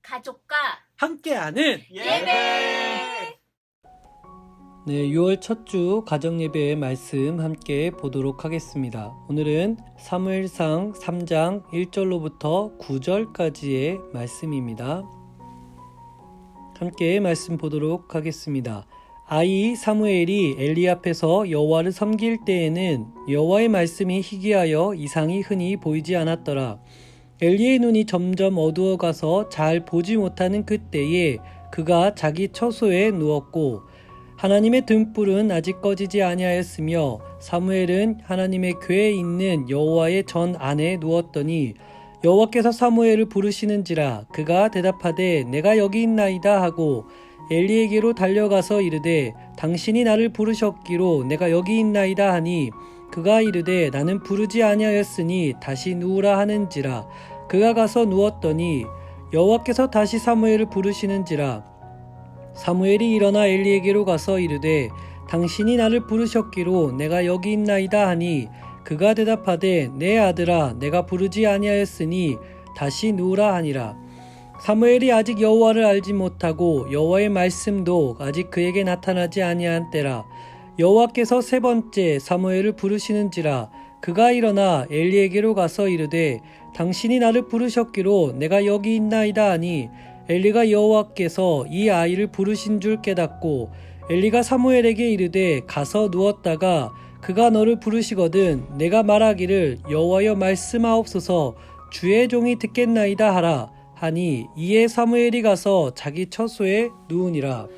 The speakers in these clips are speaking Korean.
가족과 함께하는 예배. 네, 6월 첫 주 가정예배의 말씀 함께 보도록 하겠습니다. 오늘은 사무엘상 3장 1절로부터 9절까지의 말씀입니다. 함께 말씀 보도록 하겠습니다. 아이 사무엘이 엘리 앞에서 여호와를 섬길 때에는 여호와의 말씀이 희귀하여 이상이 흔히 보이지 않았더라. 엘리의 눈이 점점 어두워가서 잘 보지 못하는 그때에 그가 자기 처소에 누웠고 하나님의 등불은 아직 꺼지지 아니하였으며 사무엘은 하나님의 궤에 있는 여호와의 전 안에 누웠더니 여호와께서 사무엘을 부르시는지라 그가 대답하되 내가 여기 있나이다 하고 엘리에게로 달려가서 이르되 당신이 나를 부르셨기로 내가 여기 있나이다 하니 그가 이르되 나는 부르지 아니하였으니 다시 누우라 하는지라 그가 가서 누웠더니 여호와께서 다시 사무엘을 부르시는지라 사무엘이 일어나 엘리에게로 가서 이르되 당신이 나를 부르셨기로 내가 여기 있나이다 하니 그가 대답하되 내 아들아 내가 부르지 아니하였으니 다시 누우라 하니라. 사무엘이 아직 여호와를 알지 못하고 여호와의 말씀도 아직 그에게 나타나지 아니한 때라. 여호와께서 세 번째 사무엘을 부르시는지라 그가 일어나 엘리에게로 가서 이르되 당신이 나를 부르셨기로 내가 여기 있나이다 하니 엘리가 여호와께서 이 아이를 부르신 줄 깨닫고 엘리가 사무엘에게 이르되 가서 누웠다가 그가 너를 부르시거든 내가 말하기를 여호와여 말씀하옵소서 주의 종이 듣겠나이다 하라 하니 이에 사무엘이 가서 자기 처소에 누우니라.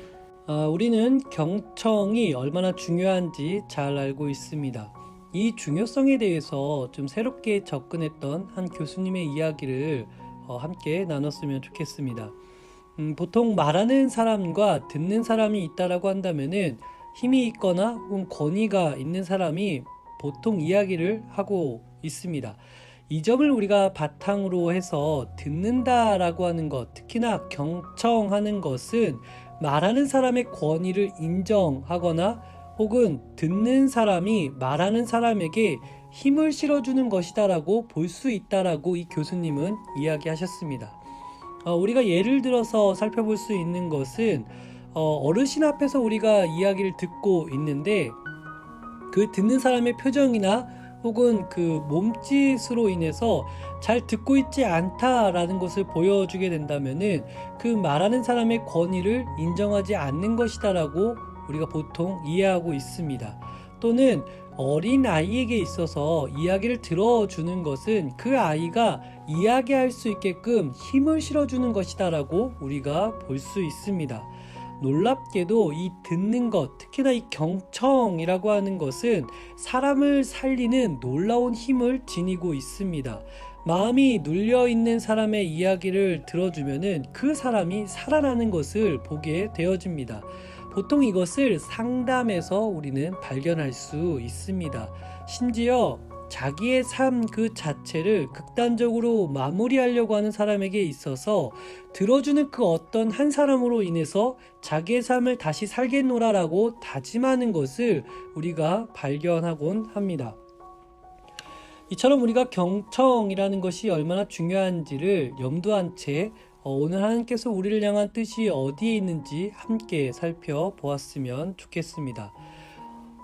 우리는 경청이 얼마나 중요한지 잘 알고 있습니다. 이 중요성에 대해서 좀 새롭게 접근했던 한 교수님의 이야기를 함께 나눴으면 좋겠습니다. 보통 말하는 사람과 듣는 사람이 있다라고 한다면은 힘이 있거나 혹은 권위가 있는 사람이 보통 이야기를 하고 있습니다. 이 점을 우리가 바탕으로 해서 듣는다라고 하는 것, 특히나 경청하는 것은 말하는 사람의 권위를 인정하거나 혹은 듣는 사람이 말하는 사람에게 힘을 실어주는 것이다라고 볼 수 있다라고 이 교수님은 이야기하셨습니다. 우리가 예를 들어서 살펴볼 수 있는 것은 어르신 앞에서 우리가 이야기를 듣고 있는데 그 듣는 사람의 표정이나 혹은 그 몸짓으로 인해서 잘 듣고 있지 않다라는 것을 보여주게 된다면은 그 말하는 사람의 권위를 인정하지 않는 것이다라고 우리가 보통 이해하고 있습니다. 또는 어린 아이에게 있어서 이야기를 들어주는 것은 그 아이가 이야기할 수 있게끔 힘을 실어주는 것이다라고 우리가 볼 수 있습니다. 놀랍게도 이 듣는 것, 특히나 이 경청이라고 하는 것은 사람을 살리는 놀라운 힘을 지니고 있습니다. 마음이 눌려있는 사람의 이야기를 들어주면은 그 사람이 살아나는 것을 보게 되어집니다. 보통 이것을 상담에서 우리는 발견할 수 있습니다. 심지어 자기의 삶 그 자체를 극단적으로 마무리하려고 하는 사람에게 있어서 들어주는 그 어떤 한 사람으로 인해서 자기의 삶을 다시 살겠노라라고 다짐하는 것을 우리가 발견하곤 합니다. 이처럼 우리가 경청이라는 것이 얼마나 중요한지를 염두한 채 오늘 하나님께서 우리를 향한 뜻이 어디에 있는지 함께 살펴보았으면 좋겠습니다.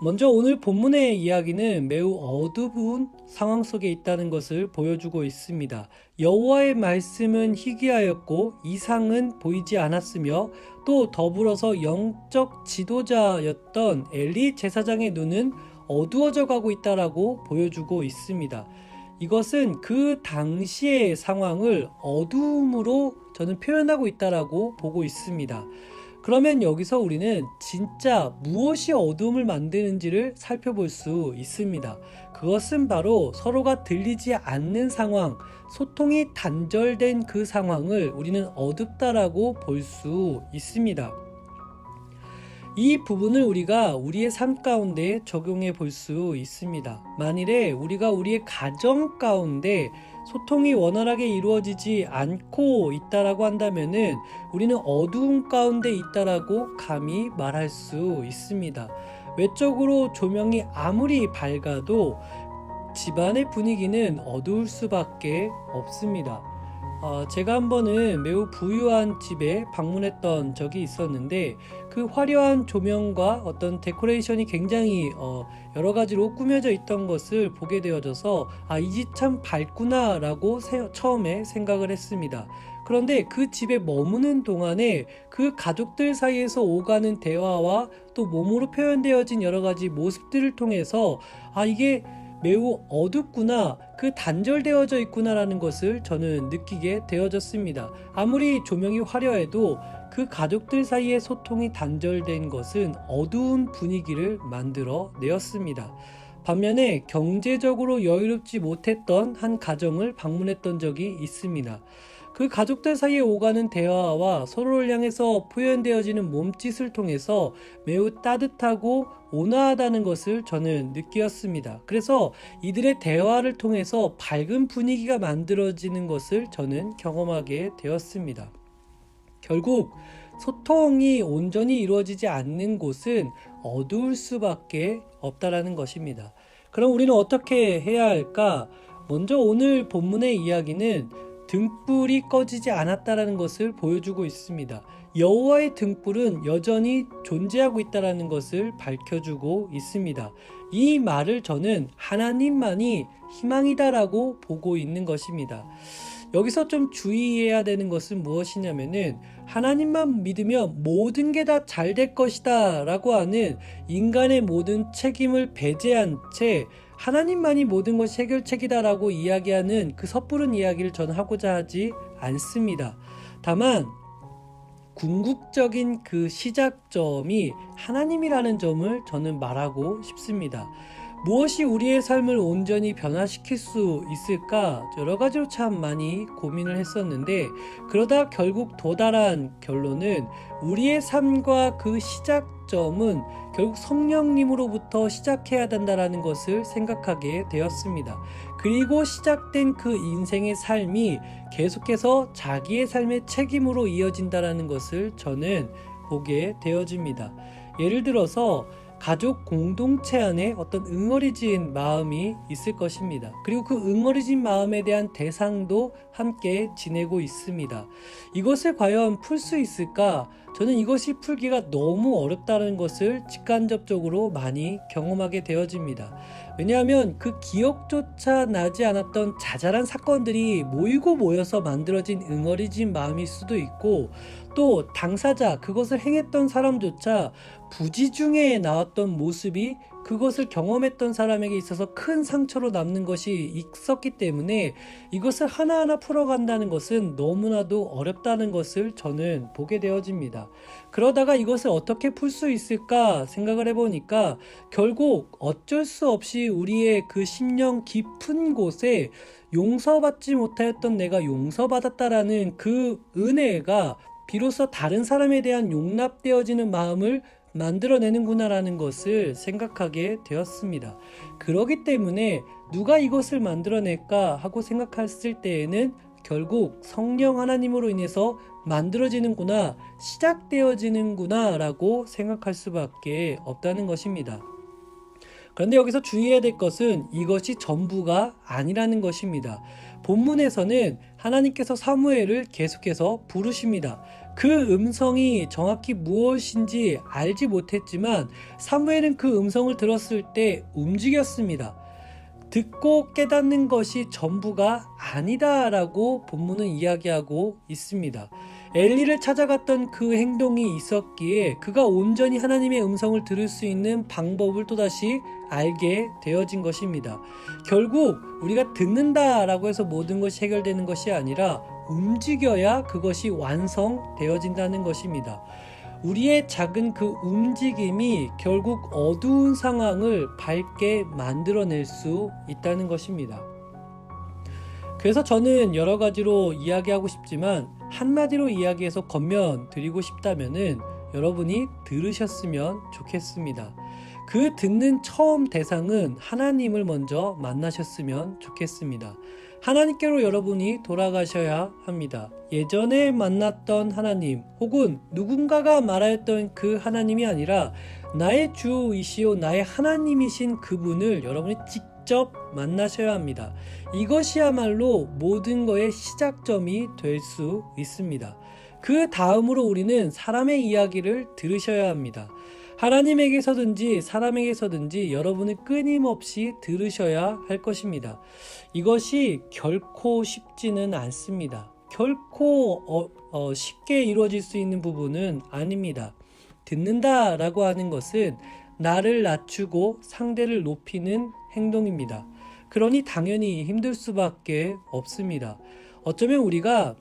먼저 오늘 본문의 이야기는 매우 어두운 상황 속에 있다는 것을 보여주고 있습니다. 여호와의 말씀은 희귀하였고 이상은 보이지 않았으며 또 더불어서 영적 지도자였던 엘리 제사장의 눈은 어두워져 가고 있다라고 보여주고 있습니다. 이것은 그 당시의 상황을 어두움으로 저는 표현하고 있다라고 보고 있습니다. 그러면 여기서 우리는 진짜 무엇이 어두움을 만드는지를 살펴볼 수 있습니다. 그것은 바로 서로가 들리지 않는 상황, 소통이 단절된 그 상황을 우리는 어둡다라고 볼 수 있습니다. 이 부분을 우리가 우리의 삶 가운데 적용해 볼 수 있습니다. 만일에 우리가 우리의 가정 가운데 소통이 원활하게 이루어지지 않고 있다라고 한다면은 우리는 어두움 가운데 있다라고 감히 말할 수 있습니다. 외적으로 조명이 아무리 밝아도 집안의 분위기는 어두울 수밖에 없습니다. 제가 한 번은 매우 부유한 집에 방문했던 적이 있었는데 그 화려한 조명과 어떤 데코레이션이 굉장히 여러 가지로 꾸며져 있던 것을 보게 되어져서 이 집 참 밝구나 라고 처음에 생각을 했습니다. 그런데 그 집에 머무는 동안에 그 가족들 사이에서 오가는 대화와 또 몸으로 표현되어진 여러 가지 모습들을 통해서 이게 매우 어둡구나, 그 단절되어져 있구나라는 것을 저는 느끼게 되어졌습니다. 아무리 조명이 화려해도 그 가족들 사이의 소통이 단절된 것은 어두운 분위기를 만들어 내었습니다. 반면에 경제적으로 여유롭지 못했던 한 가정을 방문했던 적이 있습니다. 그 가족들 사이에 오가는 대화와 서로를 향해서 표현되어지는 몸짓을 통해서 매우 따뜻하고 온화하다는 것을 저는 느꼈습니다. 그래서 이들의 대화를 통해서 밝은 분위기가 만들어지는 것을 저는 경험하게 되었습니다. 결국 소통이 온전히 이루어지지 않는 곳은 어두울 수밖에 없다라는 것입니다. 그럼 우리는 어떻게 해야 할까? 먼저 오늘 본문의 이야기는 등불이 꺼지지 않았다라는 것을 보여주고 있습니다. 여호와의 등불은 여전히 존재하고 있다라는 것을 밝혀주고 있습니다. 이 말을 저는 하나님만이 희망이다라고 보고 있는 것입니다. 여기서 좀 주의해야 되는 것은 무엇이냐면은 하나님만 믿으면 모든 게 다 잘 될 것이다 라고 하는 인간의 모든 책임을 배제한 채 하나님만이 모든 것이 해결책이다 라고 이야기하는 그 섣부른 이야기를 저는 하고자 하지 않습니다. 다만 궁극적인 그 시작점이 하나님이라는 점을 저는 말하고 싶습니다. 무엇이 우리의 삶을 온전히 변화시킬 수 있을까? 여러 가지로 참 많이 고민을 했었는데 그러다 결국 도달한 결론은 우리의 삶과 그 시작점은 결국 성령님으로부터 시작해야 된다는 것을 생각하게 되었습니다. 그리고 시작된 그 인생의 삶이 계속해서 자기의 삶의 책임으로 이어진다는 것을 저는 보게 되어집니다. 예를 들어서 가족 공동체 안에 어떤 응어리진 마음이 있을 것입니다. 그리고 그 응어리진 마음에 대한 대상도 함께 지내고 있습니다. 이것을 과연 풀 수 있을까? 저는 이것이 풀기가 너무 어렵다는 것을 직간접적으로 많이 경험하게 되어집니다. 왜냐하면 그 기억조차 나지 않았던 자잘한 사건들이 모이고 모여서 만들어진 응어리진 마음일 수도 있고 또 당사자, 그것을 행했던 사람조차 부지 중에 나왔던 모습이 그것을 경험했던 사람에게 있어서 큰 상처로 남는 것이 있었기 때문에 이것을 하나하나 풀어간다는 것은 너무나도 어렵다는 것을 저는 보게 되어집니다. 그러다가 이것을 어떻게 풀 수 있을까 생각을 해보니까 결국 어쩔 수 없이 우리의 그 심령 깊은 곳에 용서받지 못하였던 내가 용서받았다라는 그 은혜가 비로소 다른 사람에 대한 용납되어지는 마음을 만들어내는구나라는 것을 생각하게 되었습니다. 그렇기 때문에 누가 이것을 만들어낼까 하고 생각했을 때에는 결국 성령 하나님으로 인해서 만들어지는구나, 시작되어지는구나 라고 생각할 수밖에 없다는 것입니다. 그런데 여기서 주의해야 될 것은 이것이 전부가 아니라는 것입니다. 본문에서는 하나님께서 사무엘을 계속해서 부르십니다. 그 음성이 정확히 무엇인지 알지 못했지만 사무엘은 그 음성을 들었을 때 움직였습니다. 듣고 깨닫는 것이 전부가 아니다라고 본문은 이야기하고 있습니다. 엘리를 찾아갔던 그 행동이 있었기에 그가 온전히 하나님의 음성을 들을 수 있는 방법을 또다시 알게 되어진 것입니다. 결국 우리가 듣는다라고 해서 모든 것이 해결되는 것이 아니라 움직여야 그것이 완성되어진다는 것입니다. 우리의 작은 그 움직임이 결국 어두운 상황을 밝게 만들어낼 수 있다는 것입니다. 그래서 저는 여러 가지로 이야기하고 싶지만 한마디로 이야기해서 건면드리고 싶다면은 여러분이 들으셨으면 좋겠습니다. 그 듣는 처음 대상은 하나님을 먼저 만나셨으면 좋겠습니다. 하나님께로 여러분이 돌아가셔야 합니다. 예전에 만났던 하나님 혹은 누군가가 말하였던 그 하나님이 아니라 나의 주이시오 나의 하나님이신 그분을 여러분이 직접 직접 만나셔야 합니다. 이것이야말로 모든 것의 시작점이 될 수 있습니다. 그 다음으로 우리는 사람의 이야기를 들으셔야 합니다. 하나님에게서든지 사람에게서든지 여러분은 끊임없이 들으셔야 할 것입니다. 이것이 결코 쉽지는 않습니다. 결코 쉽게 이루어질 수 있는 부분은 아닙니다. 듣는다라고 하는 것은 나를 낮추고 상대를 높이는 행동입니다. 그러니 당연히 힘들 수밖에 없습니다. 어쩌면 우리가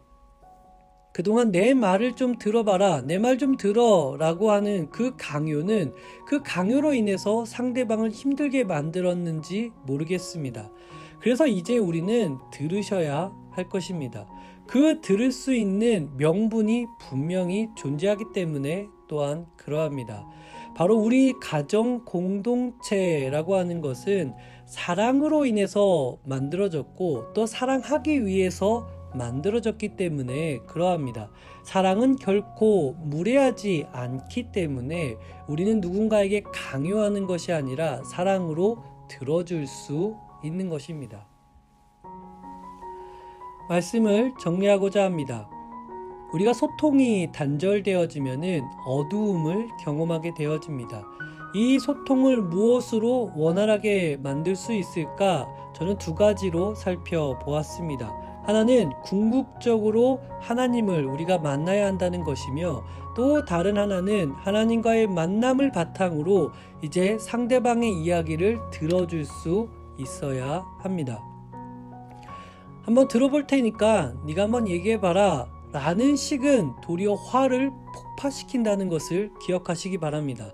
그동안 내 말을 좀 들어봐라, 내 말 좀 들어 라고 하는 그 강요는 그 강요로 인해서 상대방을 힘들게 만들었는지 모르겠습니다. 그래서 이제 우리는 들으셔야 할 것입니다. 그 들을 수 있는 명분이 분명히 존재하기 때문에 또한 그러합니다. 바로 우리 가정 공동체라고 하는 것은 사랑으로 인해서 만들어졌고 또 사랑하기 위해서 만들어졌기 때문에 그러합니다. 사랑은 결코 무례하지 않기 때문에 우리는 누군가에게 강요하는 것이 아니라 사랑으로 들어줄 수 있는 것입니다. 말씀을 정리하고자 합니다. 우리가 소통이 단절되어지면은 어두움을 경험하게 되어집니다. 이 소통을 무엇으로 원활하게 만들 수 있을까? 저는 두 가지로 살펴보았습니다. 하나는 궁극적으로 하나님을 우리가 만나야 한다는 것이며 또 다른 하나는 하나님과의 만남을 바탕으로 이제 상대방의 이야기를 들어줄 수 있어야 합니다. 한번 들어볼 테니까 네가 한번 얘기해봐라 라는 식은 도리어 화를 폭파시킨다는 것을 기억하시기 바랍니다.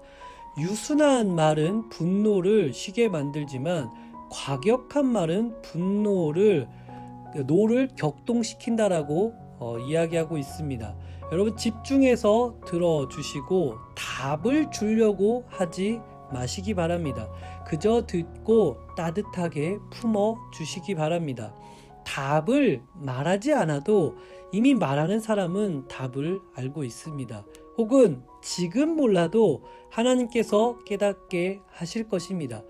유순한 말은 분노를 쉬게 만들지만 과격한 말은 노를 격동시킨다라고 이야기하고 있습니다. 여러분 집중해서 들어주시고 답을 주려고 하지 마시기 바랍니다. 그저 듣고 따뜻하게 품어주시기 바랍니다. 답을 말하지 않아도 이미 말하는 사람은 답을 알고 있습니다. 혹은 지금 몰라도 하나님께서 깨닫게 하실 것입니다.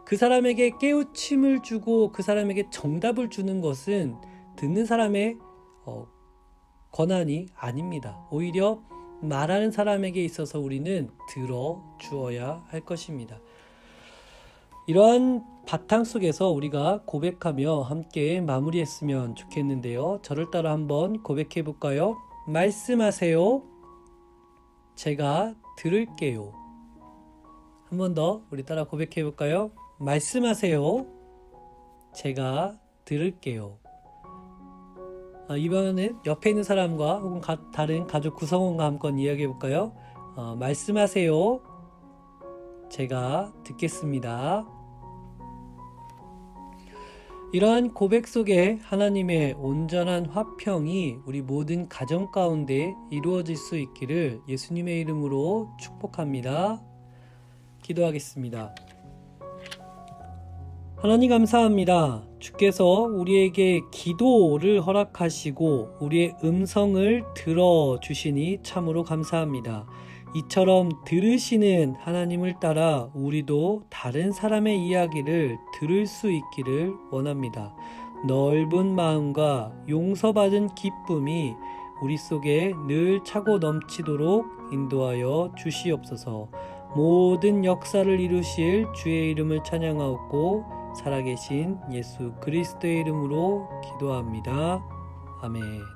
그 사람에게 깨우침을 주고 그 사람에게 정답을 주는 것은 듣는 사람의 권한이 아닙니다. 오히려 말하는 사람에게 있어서 우리는 들어주어야 할 것입니다. 이러한 바탕 속에서 우리가 고백하며 함께 마무리했으면 좋겠는데요. 저를 따라 한번 고백해 볼까요? 말씀하세요. 제가 들을게요. 한 번 더 우리 따라 고백해 볼까요? 말씀하세요. 제가 들을게요. 이번에는 옆에 있는 사람과 혹은 다른 가족 구성원과 한번 이야기해 볼까요? 말씀하세요. 제가 듣겠습니다. 이러한 고백 속에 하나님의 온전한 화평이 우리 모든 가정 가운데 이루어질 수 있기를 예수님의 이름으로 축복합니다. 기도하겠습니다. 하나님 감사합니다. 주께서 우리에게 기도를 허락하시고 우리의 음성을 들어주시니 참으로 감사합니다. 이처럼 들으시는 하나님을 따라 우리도 다른 사람의 이야기를 들을 수 있기를 원합니다. 넓은 마음과 용서받은 기쁨이 우리 속에 늘 차고 넘치도록 인도하여 주시옵소서. 모든 역사를 이루실 주의 이름을 찬양하옵고 살아계신 예수 그리스도의 이름으로 기도합니다. 아멘.